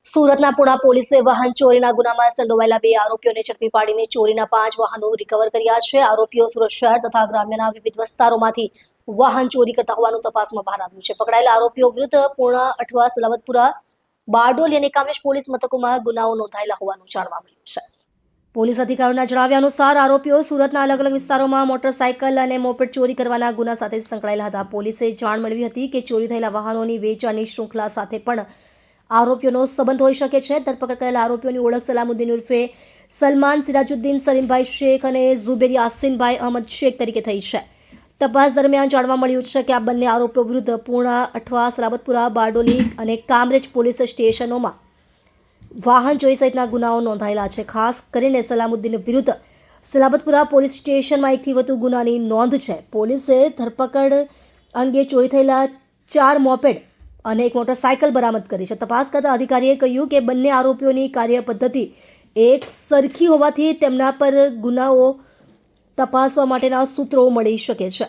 સુરતના પુણા પોલીસે વાહન ચોરીના ગુનામાં સંડોવાયેલા 2 આરોપીઓને ઝડપી પાડીને ચોરીના 5 વાહનો રિકવર કર્યા છે। આરોપીઓ સુરત શહેર તથા ગ્રામ્યના વિવિધ વિસ્તારોમાંથી વાહન ચોરી કરતા હોવાનું તપાસમાં બહાર આવ્યું છે। પકડાયેલા આરોપીઓ વિરુદ્ધ પુણા, અઠવા, સલાબતપુરા, બારડોલી અને કામેશ પોલીસ મથકોમાં ગુનાઓ નોંધાયેલા હોવાનું જાણવા મળ્યું છે। પોલીસ અધિકારીઓના જણાવ્યા અનુસાર આરોપીઓ સુરતના અલગ અલગ વિસ્તારોમાં મોટરસાયકલ અને મોપેડ ચોરી કરવાના ગુના સાથે સંકળાયેલા હતા। પોલીસે જાણ મેળવી હતી કે ચોરી થયેલા વાહનોની વેચાણની શૃંખલા સાથે પણ આરોપીઓનો સંબંધ હોઈ શકે છે। ધરપકડ કરેલા આરોપીઓની ઓળખ સલામુદ્દીન ઉર્ફે સલમાન, સિરાજુદ્દીન, સલીમભાઈ શેખ અને ઝુબેર યાસીનભાઈ અહમદ શેખ તરીકે થઈ છે। તપાસ દરમિયાન જાણવા મળ્યું છે કે આ બંને આરોપીઓ વિરુદ્ધ પૂર્ણા, અઠવા, સલાબતપુરા, બારડોલી અને કામરેજ પોલીસ સ્ટેશનોમાં વાહન ચોરી સહિતના ગુનાઓ નોંધાયેલા છે। ખાસ કરીને સલામુદ્દીન વિરુદ્ધ સલાબતપુરા પોલીસ સ્ટેશનમાં 1થી વધુ ગુનાની નોંધ છે। પોલીસે ધરપકડ અંગે ચોરી થયેલા 4 મોપેડ અને 1 મોટરસાયકલ બરામદ કરી છે। તપાસ કરતા અધિકારીએ કહ્યું કે બંને આરોપીઓની કાર્ય પદ્ધતિ એક સરખી હોવાથી તેમના પર ગુનાઓ તપાસવા માટેના સૂત્રો મળી શકે છે।